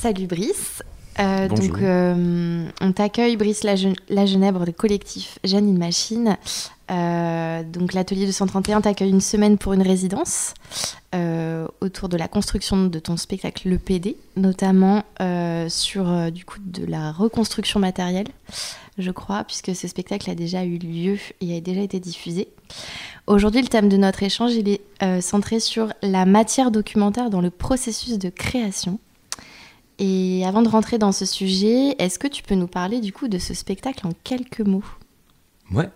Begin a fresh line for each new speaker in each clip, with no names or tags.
Salut Brice.
Bonjour.
On t'accueille, Brice Lagenèbre, le collectif Janine Machine. Donc l'atelier 231 t'accueille une semaine pour une résidence autour de la construction de ton spectacle Le PD, notamment sur du coup de la reconstruction matérielle, je crois, puisque ce spectacle a déjà eu lieu et a déjà été diffusé. Aujourd'hui, le thème de notre échange, il est centré sur la matière documentaire dans le processus de création. Et avant de rentrer dans ce sujet, est-ce que tu peux nous parler du coup de ce spectacle en quelques mots ?
Ouais.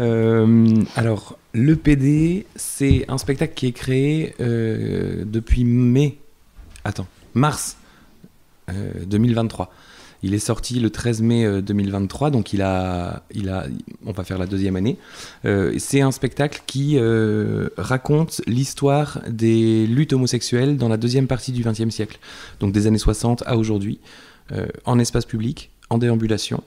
Alors, le PD, c'est un spectacle qui est créé depuis mars 2023. Il est sorti le 13 mai 2023, donc on va faire la deuxième année. C'est un spectacle qui raconte l'histoire des luttes homosexuelles dans la deuxième partie du XXe siècle, donc des années 60 à aujourd'hui, en espace public, en déambulation,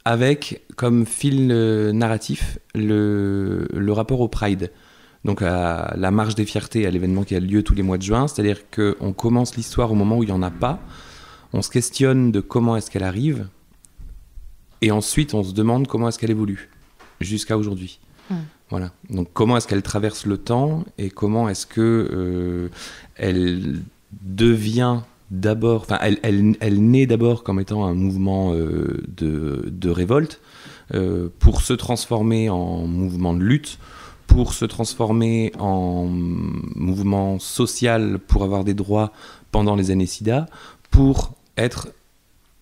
avec comme fil narratif le rapport au Pride, donc à la marche des fiertés, à l'événement qui a lieu tous les mois de juin, c'est-à-dire qu'on commence l'histoire au moment où il n'y en a pas, on se questionne de comment est-ce qu'elle arrive, et ensuite on se demande comment est-ce qu'elle évolue, jusqu'à aujourd'hui. Voilà. Donc comment est-ce qu'elle traverse le temps, et comment est-ce que elle devient d'abord, enfin elle naît d'abord comme étant un mouvement de révolte, pour se transformer en mouvement de lutte, pour se transformer en mouvement social pour avoir des droits pendant les années SIDA, pour être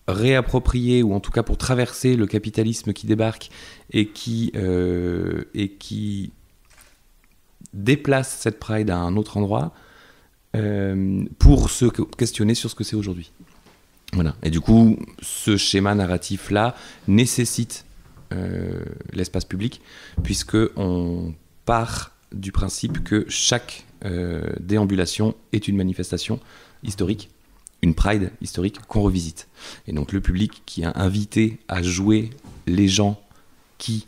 réapproprié, ou en tout cas pour traverser le capitalisme qui débarque et qui déplace cette Pride à un autre endroit, pour se questionner sur ce que c'est aujourd'hui. Voilà. Et du coup, ce schéma narratif-là nécessite l'espace public, puisqu'on part du principe que chaque déambulation est une manifestation historique, une Pride historique qu'on revisite. Et donc le public qui a invité à jouer les gens qui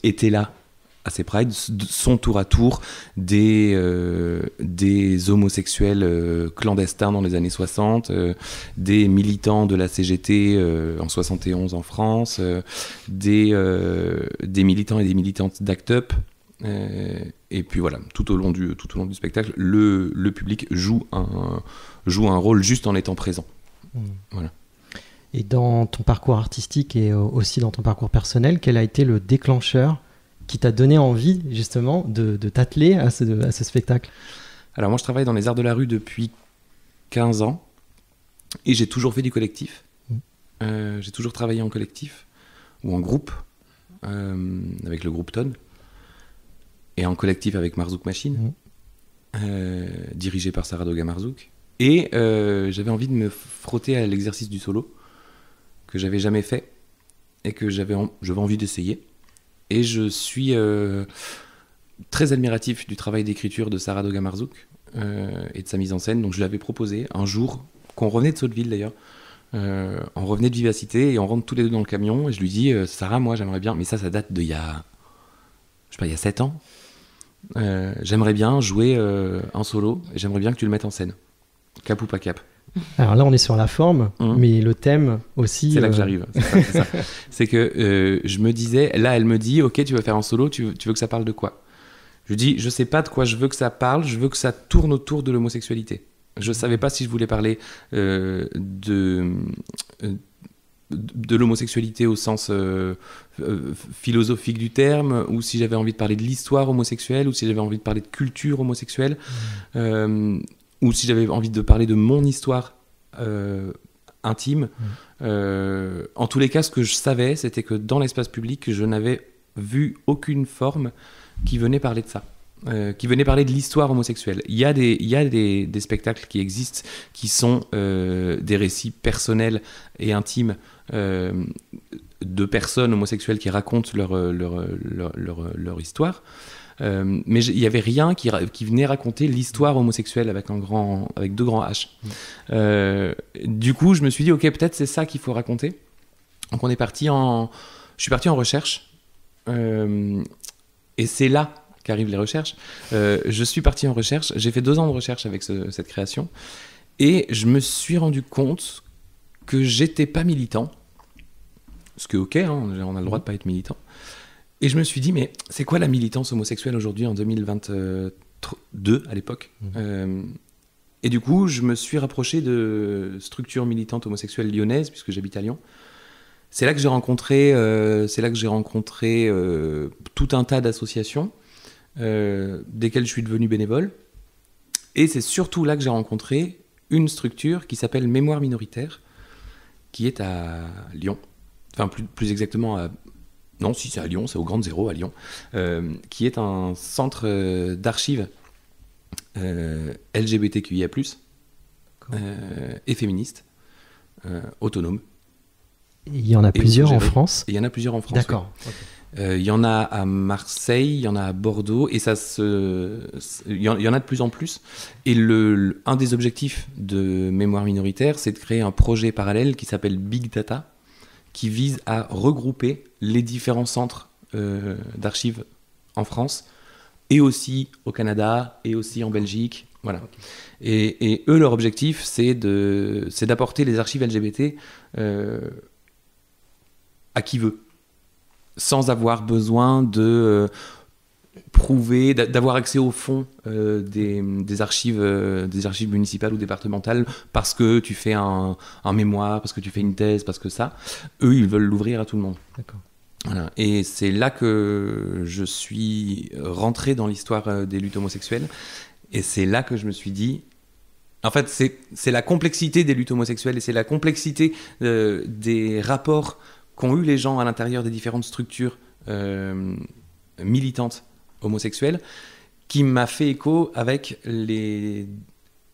étaient là à ces Prides sont tour à tour des homosexuels clandestins dans les années 60, des militants de la CGT en 71 en France, des militants et des militantes d'ACT UP. Et puis voilà, tout au long du spectacle, le public joue un rôle juste en étant présent. Voilà.
Et dans ton parcours artistique et aussi dans ton parcours personnel, quel a été le déclencheur qui t'a donné envie justement de t'atteler à ce spectacle ?
Alors moi je travaille dans les arts de la rue depuis 15 ans et j'ai toujours fait du collectif. J'ai toujours travaillé en collectif ou en groupe, avec le groupe Tonne, et en collectif avec Marzouk Machine, dirigé par Saradoga Marzouk. Et j'avais envie de me frotter à l'exercice du solo, que j'avais jamais fait et que j'avais envie d'essayer. Et je suis très admiratif du travail d'écriture de Saradoga Marzouk et de sa mise en scène. Donc je lui avais proposé un jour, qu'on revenait de Sotteville d'ailleurs, on revenait de Vivacité et on rentre tous les deux dans le camion et je lui dis Sarah, moi j'aimerais bien, mais ça date d'il y a, je sais pas, il y a 7 ans. J'aimerais bien jouer en solo et j'aimerais bien que tu le mettes en scène. Cap ou pas cap.
Alors là, on est sur la forme, mais le thème aussi...
C'est là que j'arrive. C'est ça. C'est que je me disais... Là, elle me dit, ok, tu veux faire un solo, tu veux que ça parle de quoi ? Je lui dis, je sais pas de quoi je veux que ça parle, je veux que ça tourne autour de l'homosexualité. Je savais pas si je voulais parler de l'homosexualité au sens philosophique du terme, ou si j'avais envie de parler de l'histoire homosexuelle, ou si j'avais envie de parler de culture homosexuelle, ou si j'avais envie de parler de mon histoire intime. En tous les cas, ce que je savais, c'était que dans l'espace public, je n'avais vu aucune forme qui venait parler de ça, qui venait parler de l'histoire homosexuelle. Il y a des spectacles qui existent, qui sont des récits personnels et intimes de personnes homosexuelles qui racontent leur histoire. Mais il n'y avait rien qui venait raconter l'histoire homosexuelle avec deux grands H. Du coup, je me suis dit, ok, peut-être c'est ça qu'il faut raconter. Donc je suis parti en recherche, et c'est là qu'arrivent les recherches. Je suis parti en recherche, j'ai fait 2 ans de recherche avec cette création, Et je me suis rendu compte que j'étais pas militant. Ce qui est ok, hein, on a le droit de pas être militant. Et je me suis dit, mais c'est quoi la militance homosexuelle aujourd'hui en 2022 à l'époque Et du coup, je me suis rapproché de structures militantes homosexuelles lyonnaises, puisque j'habite à Lyon. C'est là que j'ai rencontré, tout un tas d'associations, desquelles je suis devenu bénévole. Et c'est surtout là que j'ai rencontré une structure qui s'appelle Mémoire minoritaire, qui est à Lyon. Enfin, plus exactement à... Non, si c'est à Lyon, c'est au Grand Zéro à Lyon, qui est un centre d'archives LGBTQIA+, et féministe, autonome.
Il y en a plusieurs en France.
Il y en a plusieurs en France.
D'accord.
Oui. Il y en a à Marseille, il y en a à Bordeaux, et il y en a de plus en plus. Et un des objectifs de Mémoire minoritaire, c'est de créer un projet parallèle qui s'appelle Big Data, qui vise à regrouper les différents centres d'archives en France, et aussi au Canada, et aussi en Belgique. Voilà. Okay. Et eux, leur objectif, c'est d'apporter les archives LGBT à qui veut, sans avoir besoin de prouver, d'avoir accès au fond des archives municipales ou départementales parce que tu fais un mémoire, parce que tu fais une thèse, parce que ça. Eux, ils veulent l'ouvrir à tout le monde.
D'accord.
Voilà. Et c'est là que je suis rentré dans l'histoire des luttes homosexuelles. Et c'est là que je me suis dit... En fait, c'est la complexité des luttes homosexuelles et c'est la complexité des rapports qu'ont eu les gens à l'intérieur des différentes structures militantes homosexuelles qui m'a fait écho avec les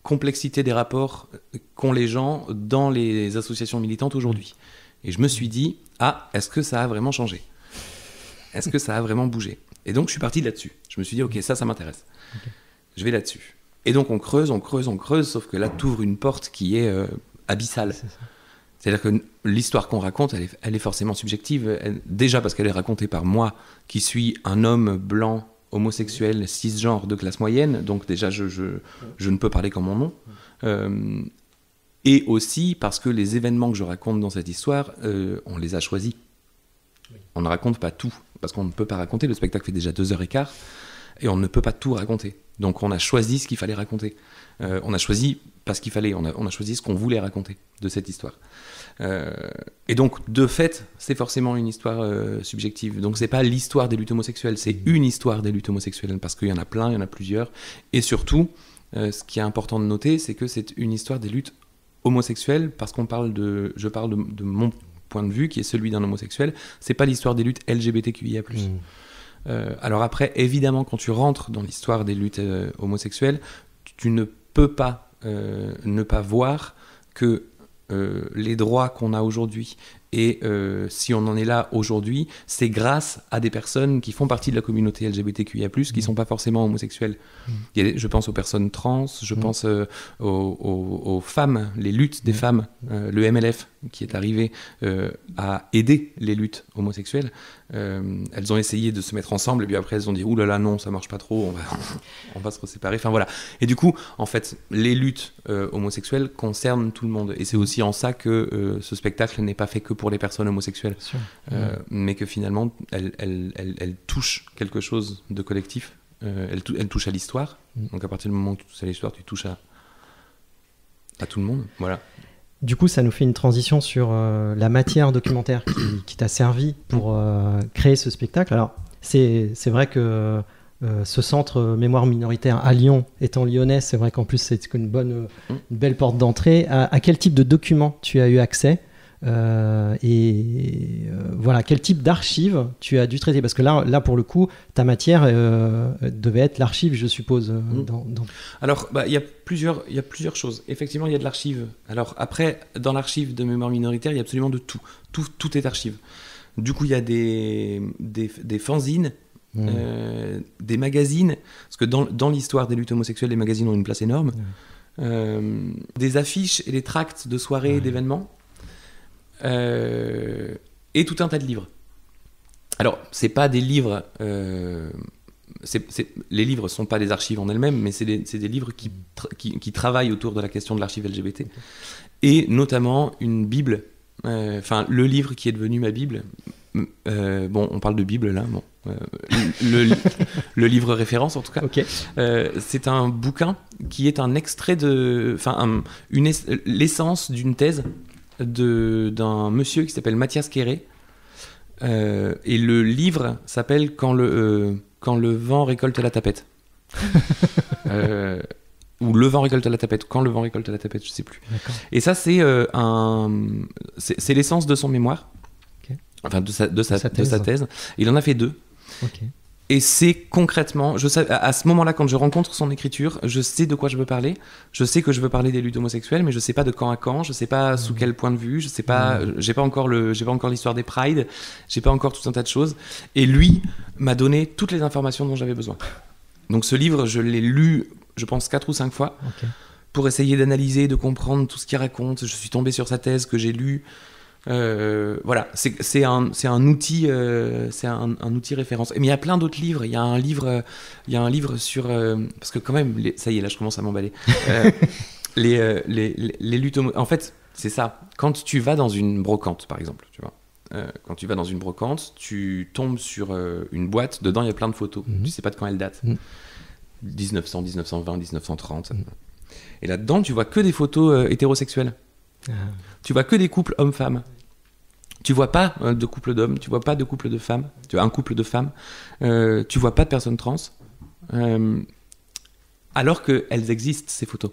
complexités des rapports qu'ont les gens dans les associations militantes aujourd'hui. Et je me suis dit, est-ce que ça a vraiment changé ? Est-ce que ça a vraiment bougé ? Et donc, je suis parti là-dessus. Je me suis dit, ok, ça m'intéresse. Okay. Je vais là-dessus. Et donc, on creuse, sauf que là, t'ouvres une porte qui est abyssale. C'est-à-dire que l'histoire qu'on raconte, elle est forcément subjective. Déjà parce qu'elle est racontée par moi, qui suis un homme blanc, homosexuel, cisgenre de classe moyenne. Donc déjà, je ne peux parler qu'en mon nom. Et aussi parce que les événements que je raconte dans cette histoire, on les a choisis. On ne raconte pas tout, parce qu'on ne peut pas raconter. Le spectacle fait déjà 2h15, et on ne peut pas tout raconter. Donc on a choisi ce qu'il fallait raconter. On a choisi parce qu'il fallait. On a choisi ce qu'on voulait raconter de cette histoire. Et donc, de fait, c'est forcément une histoire subjective. Donc c'est pas l'histoire des luttes homosexuelles, c'est une histoire des luttes homosexuelles, parce qu'il y en a plein, il y en a plusieurs. Et surtout, ce qui est important de noter, c'est que c'est une histoire des luttes homosexuelles, parce je parle de mon point de vue, qui est celui d'un homosexuel. C'est pas l'histoire des luttes LGBTQIA+. Alors après, évidemment, quand tu rentres dans l'histoire des luttes homosexuelles, tu ne peux pas ne pas voir que les droits qu'on a aujourd'hui et si on en est là aujourd'hui, c'est grâce à des personnes qui font partie de la communauté LGBTQIA+, qui ne sont pas forcément homosexuelles. Je pense aux personnes trans, je pense aux femmes, les luttes des femmes, le MLF qui est arrivé à aider les luttes homosexuelles. Elles ont essayé de se mettre ensemble et puis après elles ont dit « Ouh là là, non, ça marche pas trop, on va se séparer ». Enfin voilà. Et du coup, en fait, les luttes homosexuelles concernent tout le monde. Et c'est aussi en ça que ce spectacle n'est pas fait que pour les personnes homosexuelles, mais que finalement, elle touche quelque chose de collectif. Elle touche à l'histoire. Donc à partir du moment où tu touches à l'histoire, tu touches à tout le monde. Voilà.
Du coup, ça nous fait une transition sur la matière documentaire qui t'a servi pour créer ce spectacle. Alors, c'est vrai que ce centre Mémoire minoritaire à Lyon, étant lyonnais, c'est vrai qu'en plus, c'est une belle porte d'entrée. À quel type de documents tu as eu accès ? Voilà, quel type d'archives tu as dû traiter? Parce que là pour le coup, ta matière devait être l'archive, je suppose.
Alors, il y a plusieurs choses. Effectivement, il y a de l'archive. Alors après, dans l'archive de Mémoire minoritaire, il y a absolument de tout. Tout est archive. Du coup, il y a des fanzines, des magazines, parce que dans l'histoire des luttes homosexuelles, les magazines ont une place énorme. Des affiches et des tracts de soirées et d'événements. Et tout un tas de livres. Alors, c'est pas des livres les livres ne sont pas des archives en elles-mêmes, mais c'est des livres qui travaillent autour de la question de l'archive LGBT. Et notamment une Bible, le livre qui est devenu ma Bible. On parle de Bible là, le livre référence en tout cas.
Okay.
C'est un bouquin qui est un extrait l'essence d'une thèse d'un monsieur qui s'appelle Mathias Kéré. Et le livre s'appelle Quand le vent récolte la tapette. Ou Le vent récolte la tapette, Quand le vent récolte la tapette, je sais plus.
D'accord.
Et ça, c'est l'essence de son mémoire.
Okay.
Enfin, de sa thèse. Il en a fait 2.
Okay.
Et c'est concrètement, à ce moment-là, quand je rencontre son écriture, je sais de quoi je veux parler. Je sais que je veux parler des luttes homosexuelles, mais je sais pas de quand à quand. Je sais pas sous quel point de vue. Je sais pas. J'ai pas encore l'histoire des Pride. J'ai pas encore tout un tas de choses. Et lui m'a donné toutes les informations dont j'avais besoin. Donc ce livre, je l'ai lu, je pense 4 ou 5 fois, pour essayer d'analyser, de comprendre tout ce qu'il raconte. Je suis tombé sur sa thèse que j'ai lue. Voilà, c'est un outil, un outil référence. Mais il y a plein d'autres livres. Il y a un livre sur, parce que quand même, ça y est, là, je commence à m'emballer. Les luttes en fait, c'est ça. Quand tu vas dans une brocante, par exemple, tu vois. Quand tu vas dans une brocante, tu tombes sur une boîte. Dedans, il y a plein de photos. Tu sais pas de quand elles datent. 1900, 1920, 1930. Et là-dedans, tu vois que des photos hétérosexuelles. Tu vois que des couples hommes-femmes. Tu vois pas de couple d'hommes, tu vois pas de couple de femmes, tu vois un couple de femmes, tu vois pas de personnes trans, alors qu'elles existent, ces photos.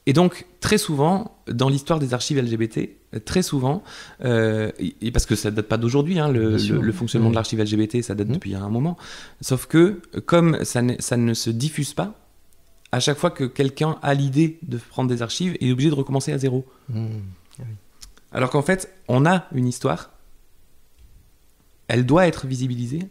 Et donc, très souvent, dans l'histoire des archives LGBT, très souvent, et parce que ça date pas d'aujourd'hui, hein, le fonctionnement de l'archive LGBT, ça date depuis un moment, sauf que, comme ça ne se diffuse pas, à chaque fois que quelqu'un a l'idée de prendre des archives, il est obligé de recommencer à zéro. Alors qu'en fait, on a une histoire, elle doit être visibilisée,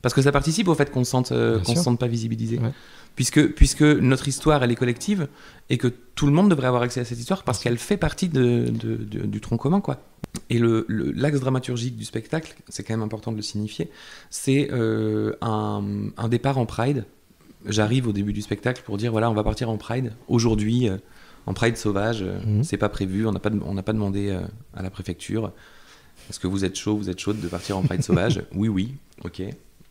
parce que ça participe au fait qu'on ne se sente pas visibilisé. Ouais. Puisque notre histoire, elle est collective, et que tout le monde devrait avoir accès à cette histoire, parce qu'elle fait partie du tronc commun, quoi. Et l'axe dramaturgique du spectacle, c'est quand même important de le signifier, c'est un départ en Pride. J'arrive au début du spectacle pour dire, voilà, on va partir en Pride, aujourd'hui... en Pride sauvage, c'est pas prévu, on n'a pas demandé à la préfecture. Est-ce que vous êtes chaude de partir en Pride sauvage? Oui, ok.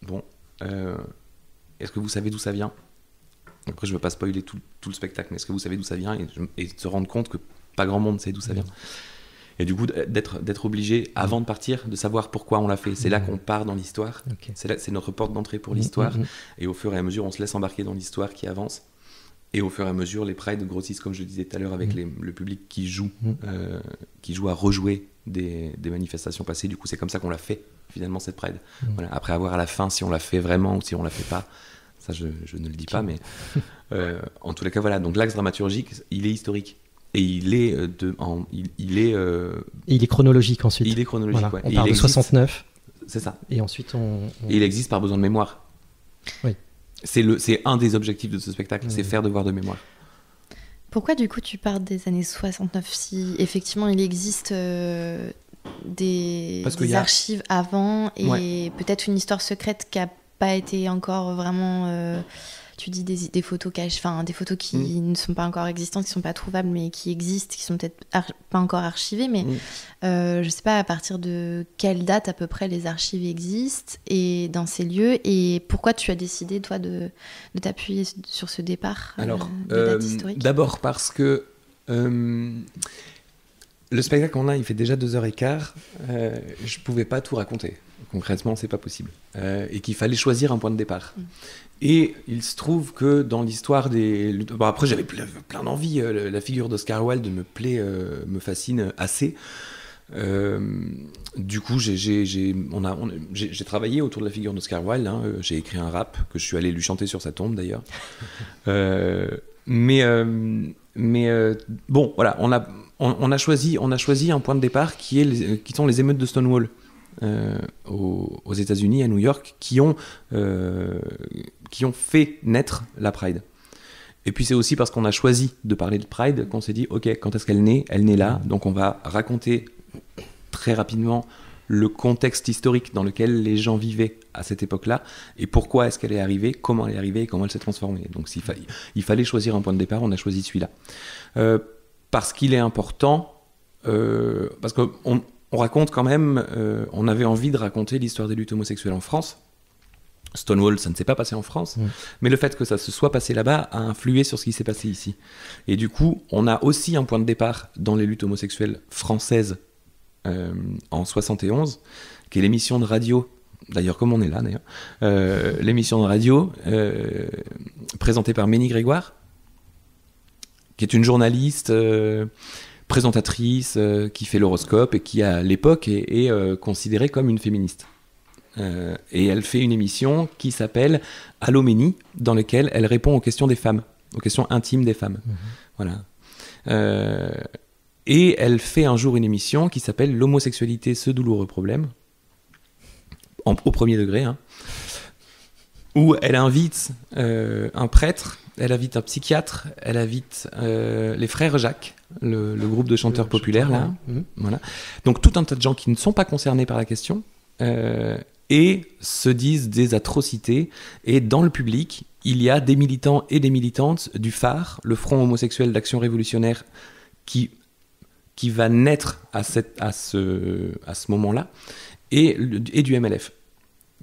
Bon, est-ce que vous savez d'où ça vient? Après, je veux pas spoiler tout le spectacle, mais est-ce que vous savez d'où ça vient et se rendre compte que pas grand monde sait d'où ça vient. Et du coup, d'être obligé, avant de partir, de savoir pourquoi on l'a fait. C'est là qu'on part dans l'histoire. Okay. C'est notre porte d'entrée pour l'histoire. Et au fur et à mesure, on se laisse embarquer dans l'histoire qui avance. Et au fur et à mesure, les prides grossissent, comme je le disais tout à l'heure, avec le public qui joue à rejouer des manifestations passées. Du coup, c'est comme ça qu'on l'a fait, finalement, cette pride. Voilà. Après avoir à la fin, si on l'a fait vraiment ou si on l'a fait pas, ça, je ne le dis pas, mais en tous les cas, voilà. Donc l'axe dramaturgique, il est historique. Et il est
chronologique ensuite.
Il est chronologique,
voilà. On parle de 69.
C'est ça.
Et ensuite,
Et il existe par besoin de mémoire.
Oui.
C'est un des objectifs de ce spectacle, c'est faire devoir de mémoire.
Pourquoi du coup tu parles des années 69 si effectivement il existe des archives avant et peut-être une histoire secrète qui n'a pas été encore vraiment... tu dis des photos des photos qui ne sont pas encore existantes, qui ne sont pas trouvables, mais qui existent, qui sont peut-être pas encore archivées, mais je ne sais pas à partir de quelle date à peu près les archives existent et dans ces lieux, et pourquoi tu as décidé, toi, de t'appuyer sur ce départ de date historique.
D'abord parce que le spectacle qu'on a, il fait déjà 2h15, je ne pouvais pas tout raconter. Concrètement, c'est pas possible. Et qu'il fallait choisir un point de départ. Et il se trouve que dans l'histoire des... Bon, après, j'avais plein d'envie. La figure d'Oscar Wilde me fascine assez. Du coup, j'ai travaillé autour de la figure d'Oscar Wilde. Hein. J'ai écrit un rap que je suis allé lui chanter sur sa tombe, d'ailleurs. Bon, voilà, on a choisi un point de départ qui sont les émeutes de Stonewall. Aux États-Unis, à New York, qui ont fait naître la Pride. Et puis c'est aussi parce qu'on a choisi de parler de Pride qu'on s'est dit, ok, quand est-ce qu'elle naît? Elle naît là, donc on va raconter très rapidement le contexte historique dans lequel les gens vivaient à cette époque-là, et pourquoi est-ce qu'elle est arrivée, comment elle est arrivée et comment elle s'est transformée. Donc il fallait choisir un point de départ, on a choisi celui-là. Parce qu'il est important, parce qu'on raconte quand même, on avait envie de raconter l'histoire des luttes homosexuelles en France. Stonewall, ça ne s'est pas passé en France, mais le fait que ça se soit passé là-bas a influé sur ce qui s'est passé ici. Et du coup, on a aussi un point de départ dans les luttes homosexuelles françaises en 71, qui est l'émission de radio, d'ailleurs comme on est là d'ailleurs, l'émission de radio présentée par Ménie Grégoire, qui est une journaliste présentatrice qui fait l'horoscope et qui à l'époque est considérée comme une féministe. Et elle fait une émission qui s'appelle Allô Ménie, dans laquelle elle répond aux questions des femmes, aux questions intimes des femmes. Voilà. Et elle fait un jour une émission qui s'appelle L'homosexualité, ce douloureux problème, au premier degré, hein, où elle invite un prêtre, elle invite un psychiatre, elle invite les frères Jacques, le groupe de chanteurs populaires, là. Voilà. Donc tout un tas de gens qui ne sont pas concernés par la question, et se disent des atrocités. Et dans le public, il y a des militants et des militantes du Phare, le Front homosexuel d'action révolutionnaire, qui va naître à ce moment-là, et du MLF,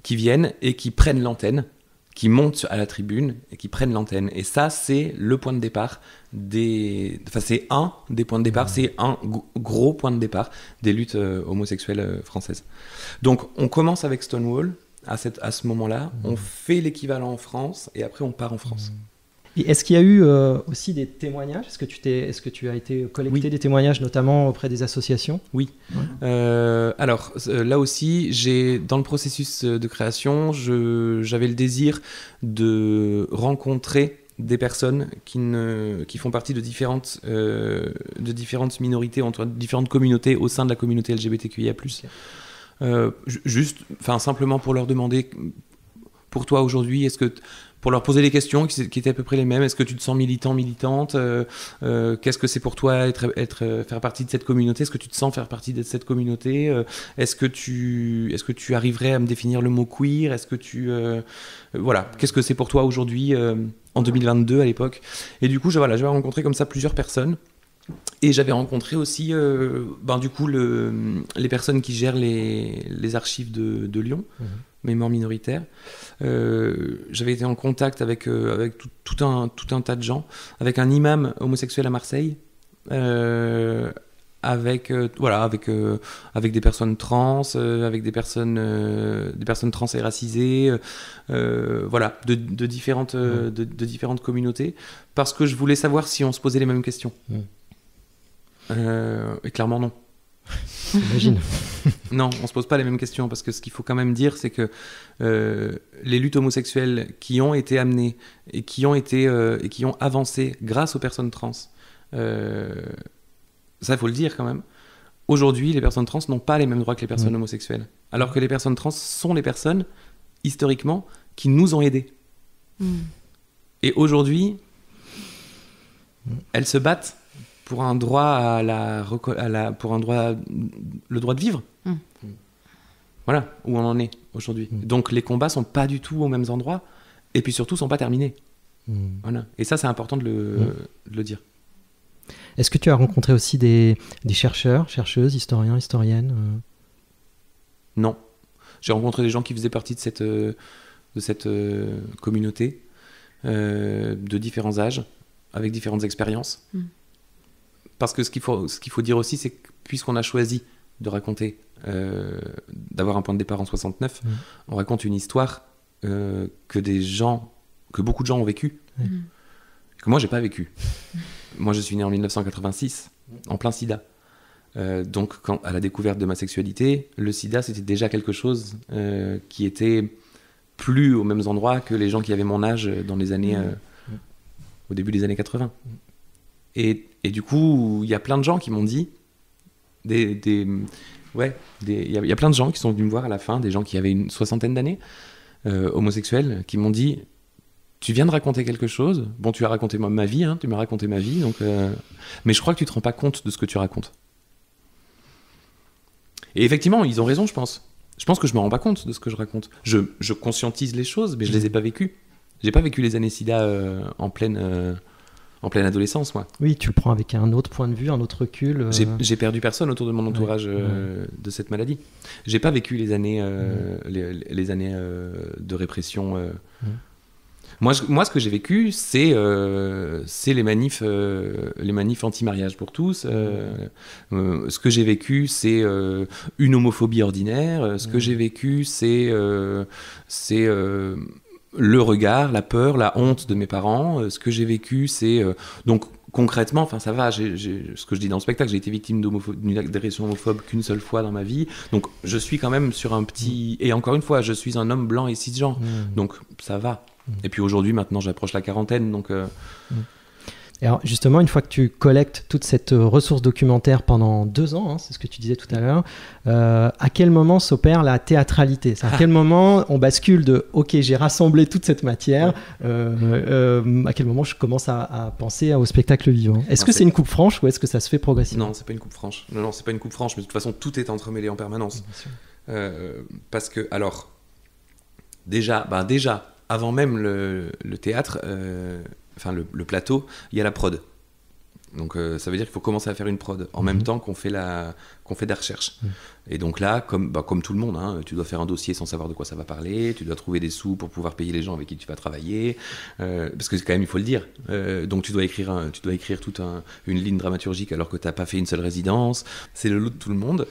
qui viennent et qui prennent l'antenne, qui montent à la tribune et qui prennent l'antenne. Et ça, c'est le point de départ c'est un des points de départ, c'est un gros point de départ des luttes homosexuelles françaises. Donc, on commence avec Stonewall à ce moment-là, on fait l'équivalent en France, et après on part en France.
Et est-ce qu'il y a eu aussi des témoignages ? Est-ce que tu as été collecter des témoignages, notamment auprès des associations ?
Oui. Alors, là aussi, dans le processus de création, j'avais le désir de rencontrer des personnes qui font partie de différentes minorités, entre différentes communautés au sein de la communauté LGBTQIA+. Okay. Simplement pour leur demander, pour toi aujourd'hui, pour leur poser des questions qui étaient à peu près les mêmes. Est-ce que tu te sens militant, militante ? Qu'est-ce que c'est pour toi faire partie de cette communauté ? Est-ce que tu te sens faire partie de cette communauté ? Est-ce que tu arriverais à me définir le mot queer ? Est-ce que voilà, qu'est-ce que c'est pour toi aujourd'hui, en 2022 à l'époque ? Et du coup, j'avais rencontré comme ça plusieurs personnes. Et j'avais rencontré aussi les personnes qui gèrent les archives de Lyon, Mémoire minoritaire. J'avais été en contact avec tout un tas de gens, avec un imam homosexuel à Marseille, avec des personnes trans, avec des personnes trans et racisées, de différentes communautés, parce que je voulais savoir si on se posait les mêmes questions. Et clairement non.
J'imagine.
Non, on se pose pas les mêmes questions, parce que ce qu'il faut quand même dire, c'est que les luttes homosexuelles qui ont été amenées et qui ont avancé grâce aux personnes trans, ça il faut le dire quand même. Aujourd'hui, les personnes trans n'ont pas les mêmes droits que les personnes homosexuelles, alors que les personnes trans sont les personnes historiquement qui nous ont aidés. Et aujourd'hui, elles se battent pour un droit le droit de vivre. Voilà où on en est aujourd'hui. Donc les combats sont pas du tout aux mêmes endroits, et puis surtout sont pas terminés. Voilà. Et ça, c'est important de le dire.
Est-ce que tu as rencontré aussi des chercheurs, chercheuses, historiens, historiennes
Non. J'ai rencontré des gens qui faisaient partie de cette communauté, de différents âges, avec différentes expériences. Parce que ce qu'il faut dire aussi, c'est que puisqu'on a choisi de raconter, d'avoir un point de départ en 69, on raconte une histoire que beaucoup de gens ont vécue, que moi j'ai pas vécu. Moi je suis né en 1986, en plein sida. Donc à la découverte de ma sexualité, le sida c'était déjà quelque chose qui était plus aux mêmes endroits que les gens qui avaient mon âge dans les années, au début des années 80. Et du coup, il y a plein de gens qui m'ont dit, il y a plein de gens qui sont venus me voir à la fin, des gens qui avaient une soixantaine d'années, homosexuels, qui m'ont dit, tu viens de raconter quelque chose, bon, tu as raconté ma vie, tu m'as raconté ma vie, donc, mais je crois que tu te rends pas compte de ce que tu racontes. Et effectivement, ils ont raison, je pense. Je pense que je me rends pas compte de ce que je raconte. Je conscientise les choses, mais je les ai pas vécues. J'ai pas vécu les années SIDA en pleine adolescence, moi.
Oui, tu le prends avec un autre point de vue, un autre recul.
J'ai perdu personne autour de mon entourage de cette maladie. J'ai pas vécu les années, les années de répression. Moi, ce que j'ai vécu, c'est les manifs anti-mariage pour tous. Ce que j'ai vécu, c'est une homophobie ordinaire. Ce que j'ai vécu, c'est le regard, la peur, la honte de mes parents. Ce que j'ai vécu, c'est donc concrètement, enfin ça va. Ce que je dis dans le spectacle, j'ai été victime d'une agression homophobe qu'une seule fois dans ma vie. Donc je suis quand même sur un petit. Et encore une fois, je suis un homme blanc et cisgenre. Donc ça va. Et puis aujourd'hui, maintenant, j'approche la quarantaine, donc.
Et alors justement, une fois que tu collectes toute cette ressource documentaire pendant 2 ans, hein, c'est ce que tu disais tout à l'heure, à quel moment s'opère la théâtralité ? À quel moment on bascule de « ok, j'ai rassemblé toute cette matière », à quel moment je commence à penser au spectacle vivant ? Est-ce que c'est une coupe franche ou est-ce que ça se fait progressivement ?
Non, c'est pas une coupe franche. Non, c'est pas une coupe franche, mais de toute façon, tout est entremêlé en permanence. Parce que, alors, déjà, avant même le théâtre, enfin le plateau, il y a la prod. Donc ça veut dire qu'il faut commencer à faire une prod en même temps qu'on fait de la recherche. Et donc là, comme tout le monde, hein, tu dois faire un dossier sans savoir de quoi ça va parler, tu dois trouver des sous pour pouvoir payer les gens avec qui tu vas travailler, parce que quand même il faut le dire. Donc tu dois écrire toute une ligne dramaturgique alors que tu n'as pas fait une seule résidence. C'est le lot de tout le monde.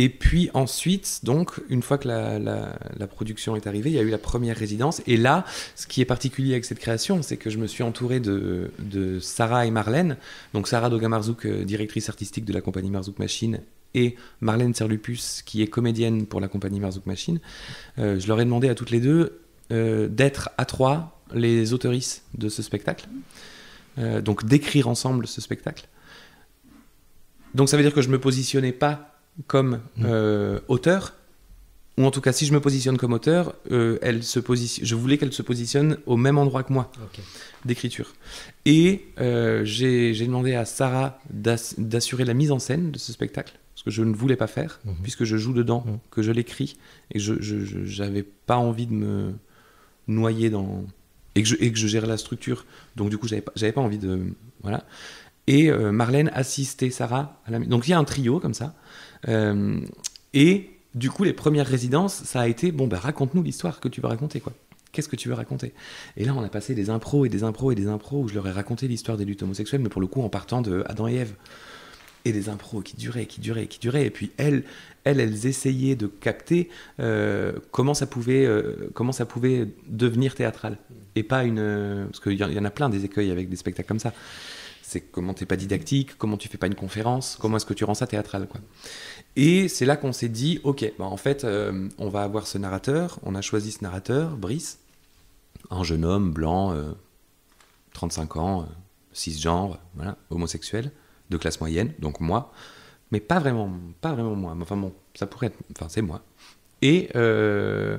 Et puis ensuite, donc, une fois que la production est arrivée, il y a eu la première résidence. Et là, ce qui est particulier avec cette création, c'est que je me suis entouré de Sarah et Marlène. Donc Sarah Doga-Marzouk, directrice artistique de la compagnie Marzouk Machine, et Marlène Serlupus, qui est comédienne pour la compagnie Marzouk Machine. Je leur ai demandé à toutes les deux d'être à 3 les auteurices de ce spectacle. Donc d'écrire ensemble ce spectacle. Donc ça veut dire que je ne me positionnais pas comme auteur, ou en tout cas si je me positionne comme auteur, je voulais qu'elle se positionne au même endroit que moi, d'écriture. Et j'ai demandé à Sarah d'assurer la mise en scène de ce spectacle, ce que je ne voulais pas faire, puisque je joue dedans, que je l'écris, et que je n'avais pas envie de me noyer dans... et que je gère la structure. Donc du coup, j'avais pas envie de... Voilà. Et Marlène assistait Sarah à la... Donc il y a un trio comme ça. Et du coup, les premières résidences, ça a été raconte-nous l'histoire que tu veux raconter, quoi. Qu'est-ce que tu veux raconter ? Et là, on a passé des impros et des impros et des impros où je leur ai raconté l'histoire des luttes homosexuelles, mais pour le coup, en partant de Adam et Ève. Et des impros qui duraient. Et puis elles essayaient de capter comment ça pouvait devenir théâtral. Et pas parce qu'il y en a plein des écueils avec des spectacles comme ça. C'est comment t'es pas didactique, comment tu fais pas une conférence, comment est-ce que tu rends ça théâtral, quoi. Et c'est là qu'on s'est dit, ok, en fait, on va avoir ce narrateur. On a choisi ce narrateur, Brice, un jeune homme blanc, 35 ans, cisgenre, voilà, homosexuel, de classe moyenne, donc moi, mais pas vraiment moi. Enfin bon, ça pourrait être, enfin c'est moi. Et ce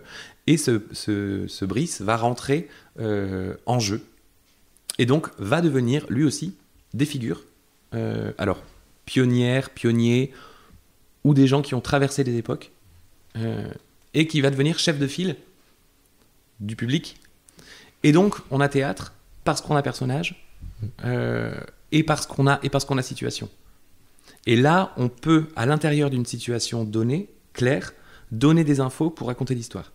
Brice va rentrer en jeu, et donc va devenir lui aussi des figures, alors pionniers, ou des gens qui ont traversé des époques, et qui va devenir chef de file du public. Et donc on a théâtre parce qu'on a personnage, et parce qu'on a situation. Et là, on peut, à l'intérieur d'une situation donnée, claire, donner des infos pour raconter l'histoire.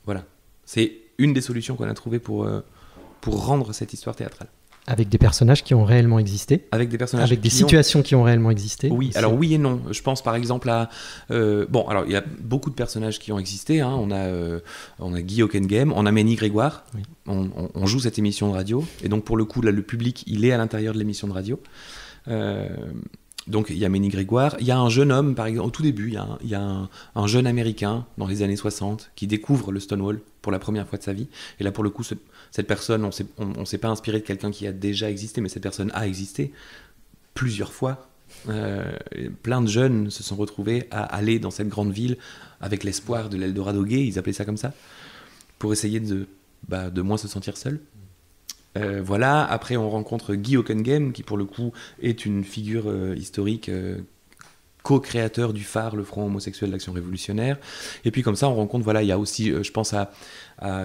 Voilà. C'est une des solutions qu'on a trouvées pour rendre cette histoire théâtrale.
Avec des personnages qui ont réellement existé.
Avec des personnages
avec des situations qui ont réellement existé.
Oui,
aussi.
alors oui et non. Je pense par exemple à... alors il y a beaucoup de personnages qui ont existé. Hein. On a Guy Hockenheim, on a Ménie Grégoire. Oui. On joue cette émission de radio. Et donc pour le coup, là, le public, il est à l'intérieur de l'émission de radio. Donc il y a Ménie Grégoire. Il y a un jeune homme, par exemple, au tout début, il y a un jeune Américain dans les années 60 qui découvre le Stonewall pour la première fois de sa vie. Et là, pour le coup, cette personne, on s'est pas inspiré de quelqu'un qui a déjà existé, mais cette personne a existé plusieurs fois. Plein de jeunes se sont retrouvés à aller dans cette grande ville avec l'espoir de l'Eldorado gay, ils appelaient ça comme ça, pour essayer de moins se sentir seul. Voilà. Après, on rencontre Guy Hockenheim, qui pour le coup est une figure historique co-créateur du phare, le Front homosexuel d'Action révolutionnaire. Et puis comme ça, on rencontre, voilà, il y a aussi, je pense à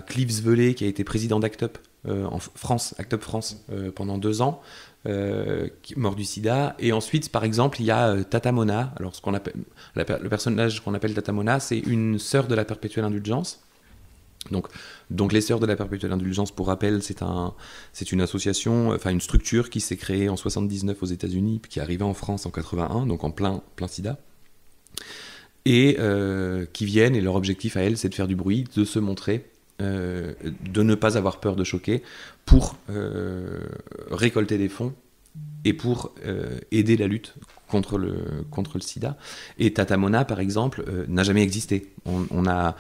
Clive Zvelé, qui a été président d'ACT UP en France, ACT UP France, pendant 2 ans, mort du sida. Et ensuite, par exemple, il y a Tata Mona. Alors, ce qu'on appelle, le personnage qu'on appelle Tata Mona, c'est une sœur de la perpétuelle indulgence. Donc les Sœurs de la Perpétuelle Indulgence, pour rappel, c'est une association, enfin une structure qui s'est créée en 79 aux États-Unis, puis qui est arrivée en France en 81, donc en plein sida, et qui viennent, et leur objectif à elles, c'est de faire du bruit, de se montrer, de ne pas avoir peur de choquer, pour récolter des fonds et pour aider la lutte contre le sida. Et Tata Mona, par exemple, n'a jamais existé. On a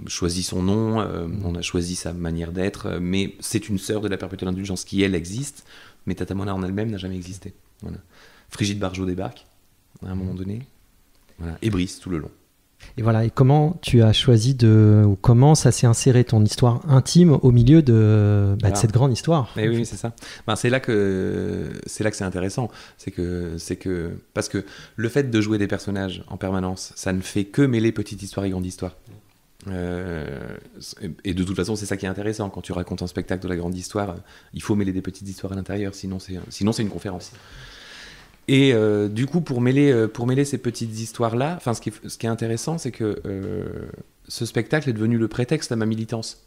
choisi son nom, on a choisi sa manière d'être, mais c'est une sœur de la Perpétuelle Indulgence qui, elle, existe, mais Tata Mona en elle-même n'a jamais existé. Voilà. Frigide Barjot débarque, à un moment donné, voilà. Et Brice tout le long.
Et voilà, et comment tu as choisi ou comment ça s'est inséré ton histoire intime au milieu de cette grande histoire?
Et oui, c'est ça. C'est là que c'est intéressant. C'est que parce que le fait de jouer des personnages en permanence, ça ne fait que mêler petite histoire et grande histoire. Et de toute façon, c'est ça qui est intéressant. Quand tu racontes un spectacle de la grande histoire, il faut mêler des petites histoires à l'intérieur, sinon c'est une conférence. Et du coup, pour mêler ces petites histoires-là, ce qui est intéressant, c'est que ce spectacle est devenu le prétexte à ma militance.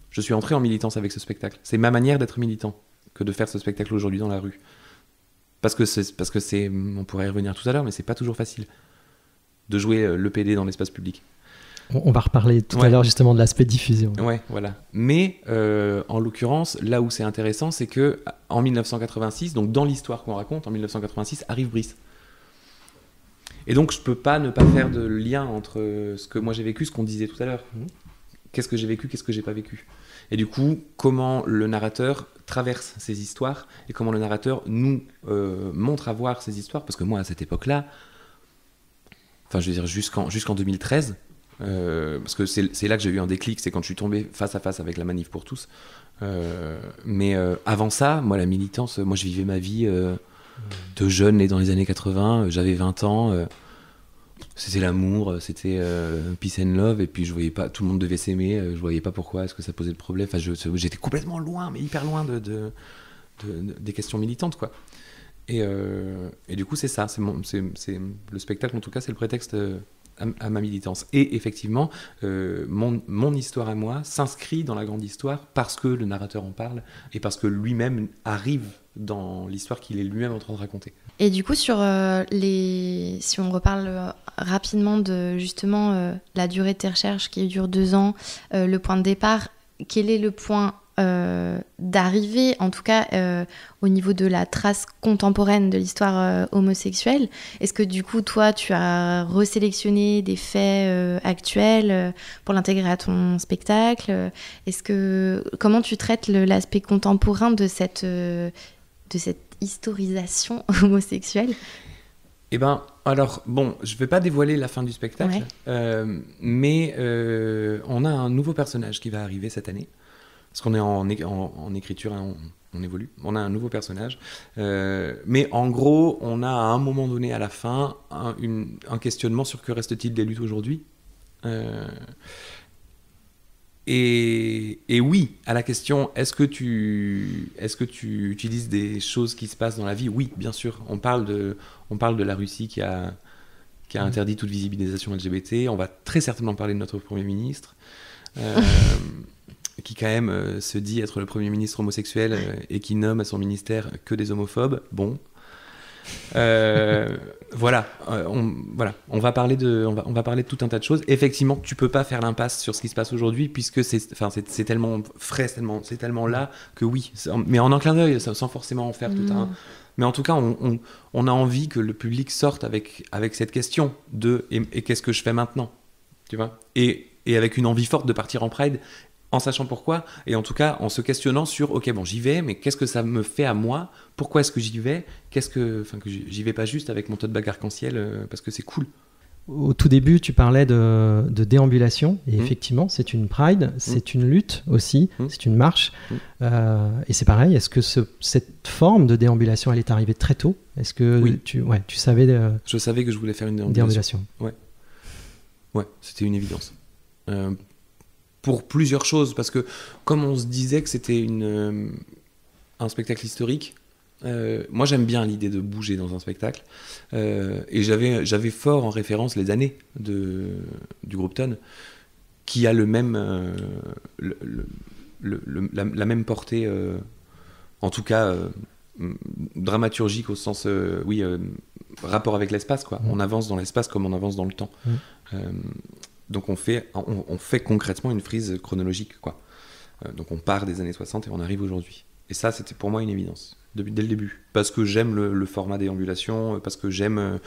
Je suis entré en militance avec ce spectacle. C'est ma manière d'être militant que de faire ce spectacle aujourd'hui dans la rue. Parce que c'est, on pourrait y revenir tout à l'heure, mais c'est pas toujours facile de jouer le PD dans l'espace public.
On va reparler tout à l'heure justement de l'aspect diffusion.
Ouais, voilà. Mais en l'occurrence, là où c'est intéressant, c'est que en 1986, donc dans l'histoire qu'on raconte, en 1986, arrive Brice. Et donc je peux pas ne pas faire de lien entre ce que moi j'ai vécu, ce qu'on disait tout à l'heure. Qu'est-ce que j'ai vécu, qu'est-ce que j'ai pas vécu. Et du coup, comment le narrateur traverse ces histoires et comment le narrateur nous montre à voir ces histoires. Parce que moi, à cette époque-là, enfin je veux dire jusqu'en 2013, parce que c'est là que j'ai eu un déclic, c'est quand je suis tombé face à face avec la Manif pour tous. Mais avant ça, moi la militance, moi je vivais ma vie de jeune né dans les années 80, j'avais 20 ans, c'était l'amour, c'était peace and love, et puis je voyais pas, tout le monde devait s'aimer, je voyais pas pourquoi est-ce que ça posait de problème. Enfin, j'étais complètement loin, mais hyper loin des questions militantes, quoi. Et du coup c'est ça, c'est le spectacle en tout cas, c'est le prétexte à ma militance. Et effectivement, mon histoire à moi s'inscrit dans la grande histoire parce que le narrateur en parle et parce que lui-même arrive dans l'histoire qu'il est lui-même en train de raconter.
Et du coup, si on reparle rapidement de justement la durée de tes recherches qui dure 2 ans, le point de départ, quel est le point d'arrivée, en tout cas au niveau de la trace contemporaine de l'histoire homosexuelle? Est-ce que du coup toi tu as resélectionné des faits actuels pour l'intégrer à ton spectacle? Comment tu traites l'aspect contemporain de cette historisation homosexuelle?
Eh ben, alors, bon, je vais pas dévoiler la fin du spectacle, mais on a un nouveau personnage qui va arriver cette année. Parce qu'on est en écriture, hein, on évolue. On a un nouveau personnage. Mais en gros, on a à un moment donné, à la fin, un questionnement sur que reste-t-il des luttes aujourd'hui. Et oui, à la question, est-ce que tu utilises des choses qui se passent dans la vie? Oui, bien sûr. On parle de la Russie qui a interdit toute visibilisation LGBT. On va très certainement parler de notre Premier ministre. Qui quand même se dit être le Premier ministre homosexuel et qui nomme à son ministère que des homophobes. Bon. Voilà. On va parler de tout un tas de choses. Effectivement, tu peux pas faire l'impasse sur ce qui se passe aujourd'hui puisque c'est tellement frais, c'est tellement là que oui. Mais en un clin d'œil, sans forcément en faire tout un... Mais en tout cas, on a envie que le public sorte avec cette question de et qu'est-ce que je fais maintenant, tu vois, et avec une envie forte de partir en Pride, en sachant pourquoi, et en tout cas en se questionnant sur ok, bon, j'y vais, mais qu'est-ce que ça me fait à moi, pourquoi est-ce que j'y vais, que j'y vais pas juste avec mon tote bag arc-en-ciel parce que c'est cool.
au tout début, tu parlais de déambulation, et effectivement, c'est une pride, c'est une lutte aussi, c'est une marche. Et c'est pareil, est-ce que cette forme de déambulation, elle est arrivée très tôt? Est-ce que tu savais...
Je savais que je voulais faire une
déambulation.
Ouais, c'était une évidence. Pour plusieurs choses, parce que comme on se disait que c'était un spectacle historique, moi j'aime bien l'idée de bouger dans un spectacle, et j'avais fort en référence les années du groupe Tonne, qui a la même portée, en tout cas dramaturgique au sens rapport avec l'espace, quoi. On avance dans l'espace comme on avance dans le temps. Donc on fait concrètement une frise chronologique, quoi. Donc on part des années 60 et on arrive aujourd'hui. Et ça, c'était pour moi une évidence, dès le début. Parce que j'aime le format déambulation, parce que j'aime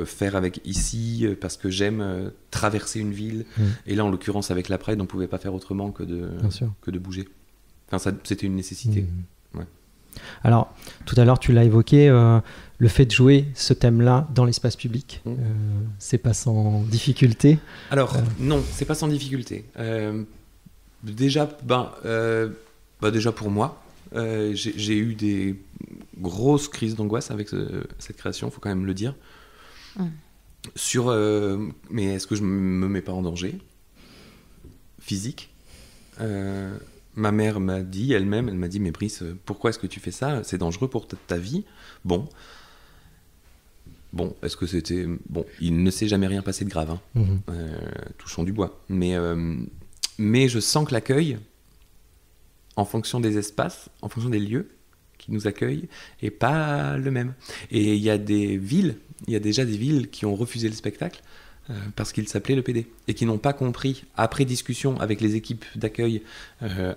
faire avec ici, parce que j'aime traverser une ville. Et là, en l'occurrence, avec la Pride, on ne pouvait pas faire autrement que de bouger. Enfin, c'était une nécessité. Ouais.
Alors, tout à l'heure, tu l'as évoqué, le fait de jouer ce thème-là dans l'espace public, c'est pas sans difficulté?
Alors, non, c'est pas sans difficulté. Déjà pour moi, j'ai eu des grosses crises d'angoisse avec cette création, il faut quand même le dire. Sur, mais est-ce que je me mets pas en danger physique? Ma mère m'a dit elle-même, elle m'a dit, mais Brice, pourquoi est-ce que tu fais ça? C'est dangereux pour ta vie. Bon, est-ce que c'était... Bon, il ne s'est jamais rien passé de grave, touchons du bois. Mais je sens que l'accueil, en fonction des espaces, en fonction des lieux qui nous accueillent, est pas le même. Et il y a déjà des villes qui ont refusé le spectacle parce qu'il s'appelait le PD, et qui n'ont pas compris, après discussion avec les équipes d'accueil,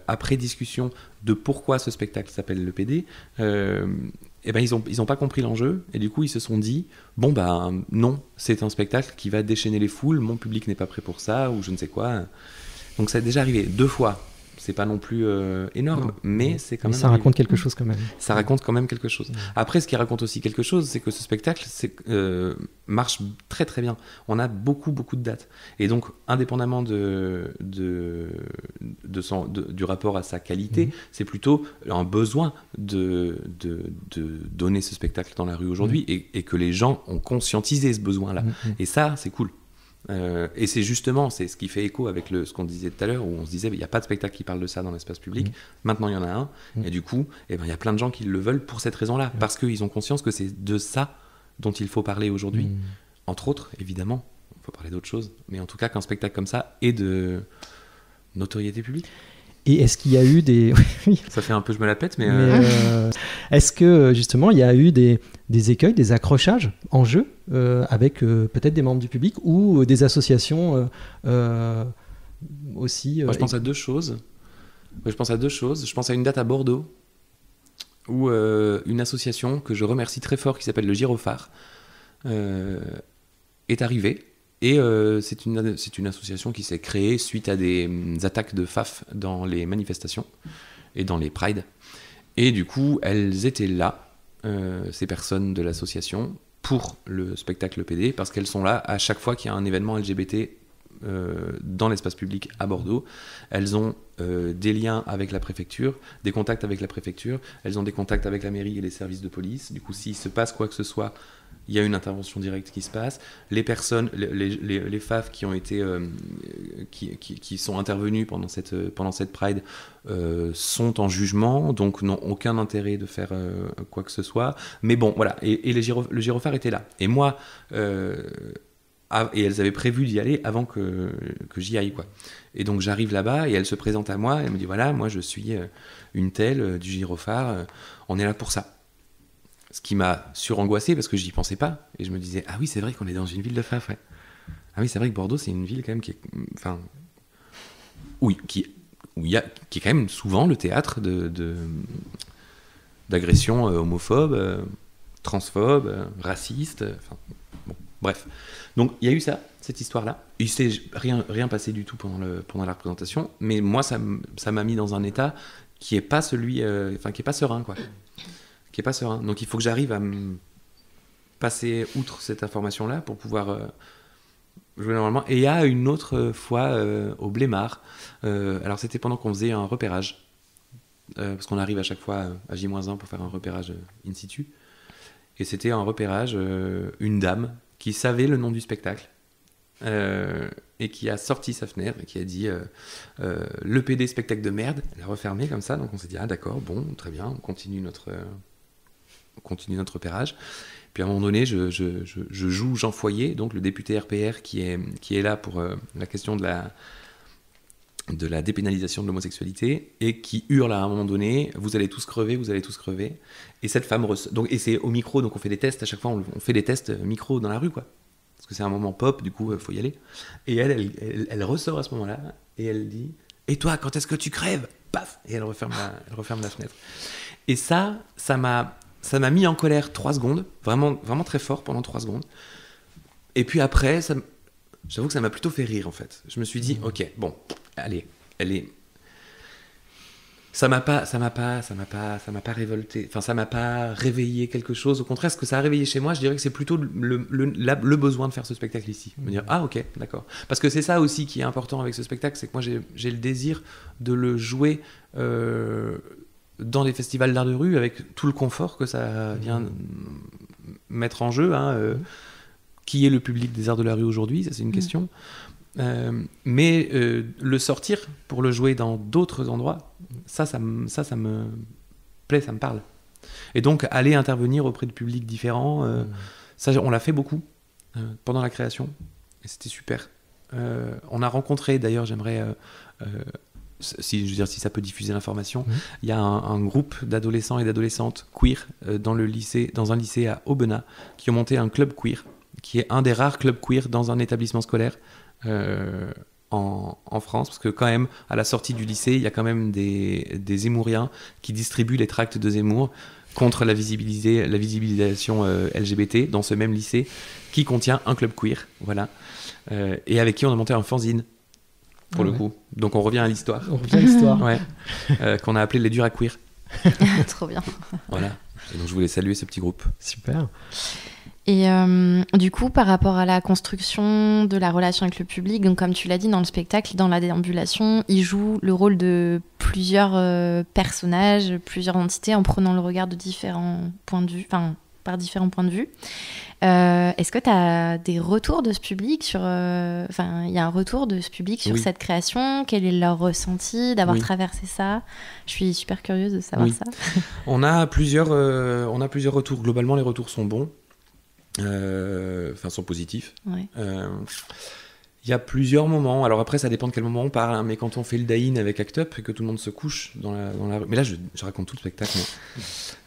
après discussion de pourquoi ce spectacle s'appelle le PD, ils ont pas compris l'enjeu, et du coup ils se sont dit, non, c'est un spectacle qui va déchaîner les foules, mon public n'est pas prêt pour ça, ou je ne sais quoi. Donc ça est déjà arrivé 2 fois. C'est pas non plus énorme, mais c'est quand même...
Ça raconte quelque chose quand même.
Ça raconte quand même quelque chose. Après, ce qui raconte aussi quelque chose, c'est que ce spectacle marche très très bien. On a beaucoup de dates. Et donc, indépendamment du rapport à sa qualité, c'est plutôt un besoin de donner ce spectacle dans la rue aujourd'hui, et que les gens ont conscientisé ce besoin-là. Et ça, c'est cool. Et c'est ce qui fait écho avec ce qu'on disait tout à l'heure, où on se disait il n'y a pas de spectacle qui parle de ça dans l'espace public. Maintenant il y en a un, et du coup il y a plein de gens qui le veulent pour cette raison-là, parce qu'ils ont conscience que c'est de ça dont il faut parler aujourd'hui. Entre autres, évidemment, il faut parler d'autres choses, mais en tout cas qu'un spectacle comme ça ait de notoriété publique.
Et est-ce qu'il y a eu des...
Ça fait un peu je me la pète, mais...
Est-ce que justement il y a eu des écueils, des accrochages en jeu avec peut-être des membres du public ou des associations aussi
Moi, je pense à deux choses. Je pense à une date à Bordeaux où une association que je remercie très fort, qui s'appelle le Gyrophare, est arrivée. Et c'est une association qui s'est créée suite à des attaques de FAF dans les manifestations et dans les prides. Et du coup, elles étaient là, ces personnes de l'association, pour le spectacle PD, parce qu'elles sont là à chaque fois qu'il y a un événement LGBT dans l'espace public à Bordeaux. Elles ont des liens avec la préfecture, des contacts avec la préfecture, elles ont des contacts avec la mairie et les services de police. Du coup, s'il se passe quoi que ce soit, il y a une intervention directe qui se passe. Les personnes, les FAF qui ont été, qui sont intervenus pendant cette Pride sont en jugement, donc n'ont aucun intérêt de faire quoi que ce soit. Mais bon, voilà. Et le Gyrophare était là. Et moi, et elles avaient prévu d'y aller avant que j'y aille, quoi. Et donc j'arrive là-bas et elle se présente à moi. Et elle me dit voilà, moi je suis une telle du Gyrophare. On est là pour ça. Ce qui m'a surangoissé parce que j'y pensais pas. Et je me disais, ah oui, c'est vrai qu'on est dans une ville de FAF, ouais. Ah oui, c'est vrai que Bordeaux, c'est une ville quand même qui est... Enfin... Oui, qui est quand même souvent le théâtre d'agressions homophobes, transphobes, racistes. Enfin, bon, bref. Donc il y a eu ça, cette histoire-là. Il s'est rien passé du tout pendant la représentation. Mais moi, ça m'a mis dans un état qui est pas celui... qui est pas serein, quoi. Qui est pas serein. Donc il faut que j'arrive à me passer outre cette information-là pour pouvoir jouer normalement. Et il y a une autre fois au Blémard. Alors c'était pendant qu'on faisait un repérage. Parce qu'on arrive à chaque fois à J-1 pour faire un repérage in situ. Et c'était un repérage, une dame qui savait le nom du spectacle et qui a sorti sa fenêtre et qui a dit le PD spectacle de merde. Elle a refermé comme ça, donc on s'est dit ah d'accord, bon, très bien, on continue notre repérage. Puis à un moment donné, je joue Jean Foyer, donc le député RPR qui est là pour la question de la dépénalisation de l'homosexualité et qui hurle à un moment donné vous allez tous crever, vous allez tous crever. Et cette femme et c'est au micro, donc on fait des tests à chaque fois, on fait des tests micro dans la rue quoi, parce que c'est un moment pop, du coup faut y aller. Et elle ressort à ce moment-là et elle dit et toi quand est-ce que tu crèves, paf, et elle referme la fenêtre. Et ça m'a mis en colère 3 secondes, vraiment, vraiment très fort pendant 3 secondes. Et puis après, j'avoue que ça m'a plutôt fait rire en fait. Je me suis dit, ok, bon, allez, ça m'a pas révolté, enfin ça m'a pas réveillé quelque chose. Au contraire, ce que ça a réveillé chez moi, je dirais que c'est plutôt le besoin de faire ce spectacle ici. Me dire, ah ok, d'accord. Parce que c'est ça aussi qui est important avec ce spectacle, c'est que moi j'ai le désir de le jouer dans les festivals d'art de rue avec tout le confort que ça vient mettre en jeu. Qui est le public des arts de la rue aujourd'hui, ça c'est une question. Mais le sortir pour le jouer dans d'autres endroits, ça me plaît, ça me parle. Et donc aller intervenir auprès de publics différents, ça on l'a fait beaucoup pendant la création et c'était super. On a rencontré, d'ailleurs j'aimerais si ça peut diffuser l'information, il y a un groupe d'adolescents et d'adolescentes queer dans un lycée à Aubenas qui ont monté un club queer qui est un des rares clubs queer dans un établissement scolaire en France, parce que quand même, à la sortie du lycée, il y a quand même des Zemmouriens qui distribuent les tracts de Zemmour contre la visibilisation LGBT dans ce même lycée, qui contient un club queer, voilà, et avec qui on a monté un fanzine, pour le coup. Donc on revient à l'histoire. Ouais. Qu'on a appelé les durs à queer.
Trop bien.
Voilà. Et donc je voulais saluer ce petit groupe.
Super.
Et du coup, par rapport à la construction de la relation avec le public, donc comme tu l'as dit dans le spectacle, dans la déambulation, il joue le rôle de plusieurs personnages, plusieurs entités, en prenant le regard de différents points de vue, enfin par différents points de vue. Est-ce que tu as des retours de ce public sur, il y a un retour de ce public sur cette création? Quel est leur ressenti d'avoir traversé ça? Je suis super curieuse de savoir ça.
On a plusieurs retours. Globalement, les retours sont bons. Sont positifs. Il y a plusieurs moments, alors après ça dépend de quel moment on parle, mais quand on fait le die-in avec Act Up et que tout le monde se couche dans la rue, mais là je raconte tout le spectacle,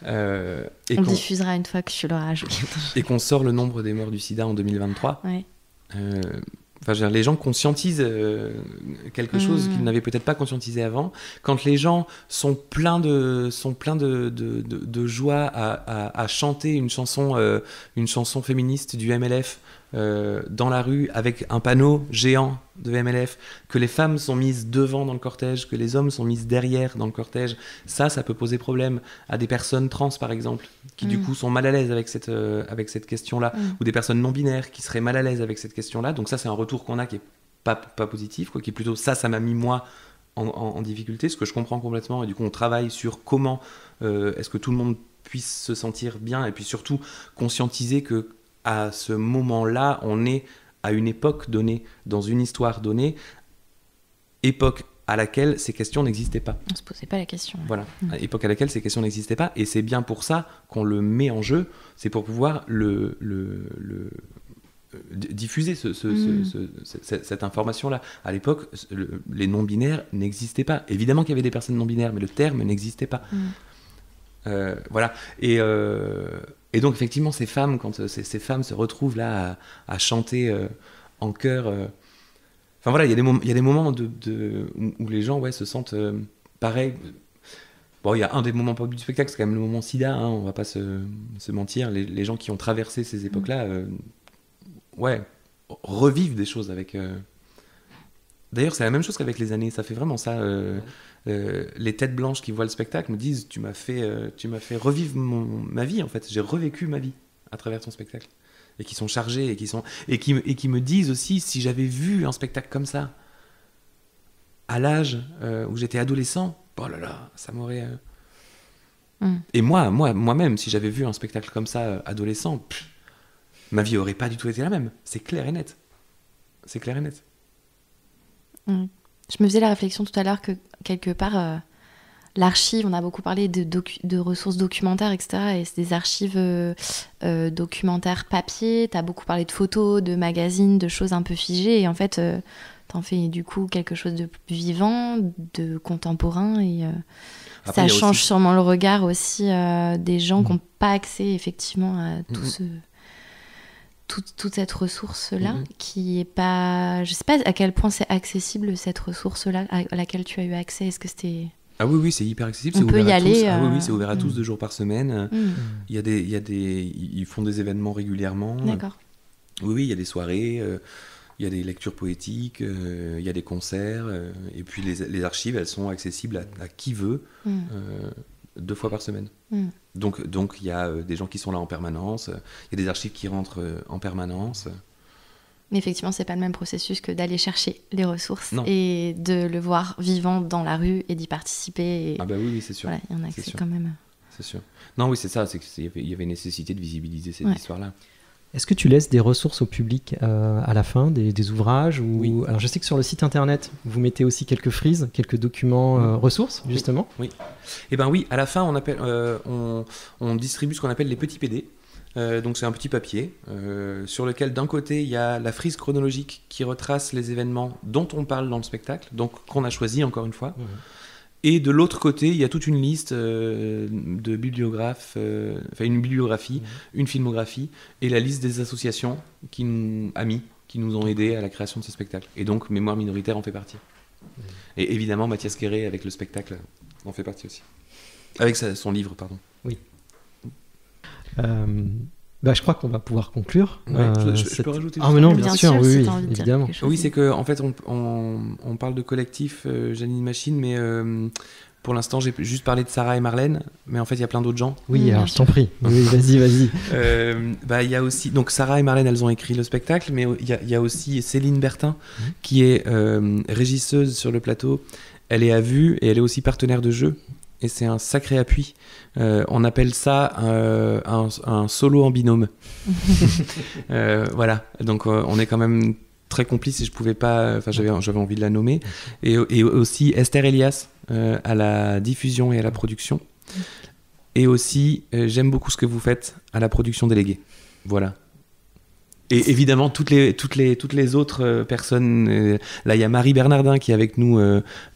on le diffusera une fois que tu l'auras joué.
Et qu'on sort le nombre des morts du sida en 2023. Les gens conscientisent quelque chose qu'ils n'avaient peut-être pas conscientisé avant. Quand les gens sont pleins de joie à chanter une chanson féministe du MLF dans la rue avec un panneau géant de MLF, que les femmes sont mises devant dans le cortège, que les hommes sont mis derrière dans le cortège, ça peut poser problème à des personnes trans par exemple, qui du coup sont mal à l'aise avec cette question-là, ou des personnes non binaires qui seraient mal à l'aise avec cette question-là. Donc ça c'est un retour qu'on a qui est pas positif, quoi, qui est plutôt ça m'a mis moi en difficulté, ce que je comprends complètement, et du coup on travaille sur comment est-ce que tout le monde puisse se sentir bien, et puis surtout conscientiser que à ce moment-là, on est à une époque donnée, dans une histoire donnée, époque à laquelle ces questions n'existaient pas.
On se posait pas la question.
Voilà, époque à laquelle ces questions n'existaient pas, et c'est bien pour ça qu'on le met en jeu, c'est pour pouvoir le diffuser cette information-là. À l'époque, les non-binaires n'existaient pas. Évidemment qu'il y avait des personnes non-binaires, mais le terme n'existait pas. Voilà, et donc effectivement ces femmes, quand ces femmes se retrouvent là à chanter en chœur, il y a des moments où les gens se sentent pareil. Bon, il y a un des moments pas du spectacle, c'est quand même le moment sida, on va pas se mentir, les gens qui ont traversé ces époques-là revivent des choses avec... D'ailleurs c'est la même chose qu'avec les années, ça fait vraiment ça. Les têtes blanches qui voient le spectacle me disent tu m'as fait revivre ma vie en fait, j'ai revécu ma vie à travers ton spectacle, et qui sont chargés et qui me disent aussi si j'avais vu un spectacle comme ça à l'âge où j'étais adolescent, oh là là, ça m'aurait... Et moi-même, si j'avais vu un spectacle comme ça adolescent, ma vie aurait pas du tout été la même. C'est clair et net. C'est clair et net.
Je me faisais la réflexion tout à l'heure que quelque part, l'archive, on a beaucoup parlé de ressources documentaires, etc. Et c'est des archives documentaires papier. Tu as beaucoup parlé de photos, de magazines, de choses un peu figées. Et en fait, t'en fais du coup quelque chose de plus vivant, de contemporain. Et
après,
ça change
aussi...
sûrement le regard aussi des gens qui n'ont pas accès effectivement à toute cette ressource-là, qui est pas... Je sais pas à quel point c'est accessible, cette ressource-là à laquelle tu as eu accès. Est-ce que c'était...
Ah oui, c'est hyper accessible.
On peut y aller.
Ah oui, c'est ouvert à tous 2 jours par semaine. Ils font des événements régulièrement.
D'accord.
Oui, il y a des soirées, il y a des lectures poétiques, il y a des concerts. Et puis les archives, elles sont accessibles à qui veut 2 fois par semaine. Donc il y a des gens qui sont là en permanence. Il y a des archives qui rentrent en permanence.
Mais effectivement, c'est pas le même processus que d'aller chercher les ressources
Non.
et de le voir vivant dans la rue et d'y participer. Et...
Ah bah oui, c'est sûr.
Voilà, il y en a accès quand même.
C'est sûr. Non, oui, c'est ça. Il y avait nécessité de visibiliser cette histoire-là.
Est-ce que tu laisses des ressources au public à la fin, des ouvrages ou...
Oui.
Alors je sais que sur le site internet, vous mettez aussi quelques frises, quelques documents ressources, justement.
Oui. Eh ben oui, à la fin, on distribue ce qu'on appelle les petits PD. Donc c'est un petit papier sur lequel d'un côté il y a la frise chronologique qui retrace les événements dont on parle dans le spectacle, donc qu'on a choisi encore une fois. Et de l'autre côté, il y a toute une liste de bibliographes, une bibliographie, une filmographie, et la liste des associations amis qui nous ont aidés à la création de ce spectacle. Et donc, Mémoire minoritaire en fait partie. Et évidemment, Mathias Quéré, avec le spectacle, en fait partie aussi. Avec son livre, pardon.
Oui. Je crois qu'on va pouvoir conclure.
Je peux rajouter
mais non, bien sûr, oui,
si t'as envie de dire
évidemment.
quelque chose.
Oui, c'est qu'en fait, on parle de collectif Janine Machine, mais pour l'instant, j'ai juste parlé de Sarah et Marlène, mais en fait, il y a plein d'autres gens.
Oui, alors je t'en prie. Oui, vas-y.
Il y a aussi, donc Sarah et Marlène, elles ont écrit le spectacle, mais il y a aussi Céline Bertin, qui est régisseuse sur le plateau. Elle est à Vue et elle est aussi partenaire de jeu. Et c'est un sacré appui. On appelle ça un solo en binôme. Voilà. Donc on est quand même très complices et je pouvais pas. Enfin, j'avais envie de la nommer. Et aussi Esther Elias à la diffusion et à la production. Et aussi, j'aime beaucoup ce que vous faites à la production déléguée. Voilà. Et évidemment, toutes les autres personnes. Là, il y a Marie Bernardin qui est avec nous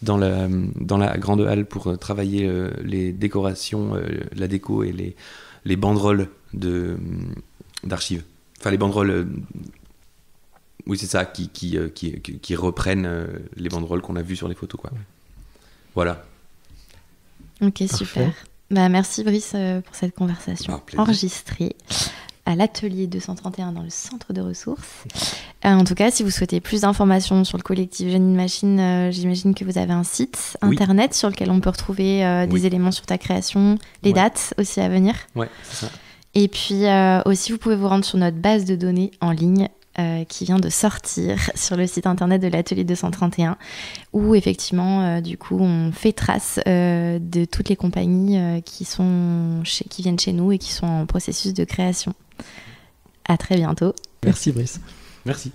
dans la grande halle pour travailler les décorations, la déco et les banderoles d'archives. Enfin, les banderoles. Oui, c'est ça, qui reprennent les banderoles qu'on a vues sur les photos, quoi. Voilà.
Ok, super. Merci Brice pour cette conversation enregistrée à l'atelier 231 dans le centre de ressources. En tout cas, si vous souhaitez plus d'informations sur le collectif Janine Machine, j'imagine que vous avez un site internet sur lequel on peut retrouver des éléments sur ta création, les dates aussi à venir.
Ouais, c'est ça.
Et puis aussi, vous pouvez vous rendre sur notre base de données en ligne qui vient de sortir sur le site internet de l'atelier 231 où effectivement du coup on fait trace de toutes les compagnies qui viennent chez nous et qui sont en processus de création. À très bientôt.
Merci Brice.
Merci.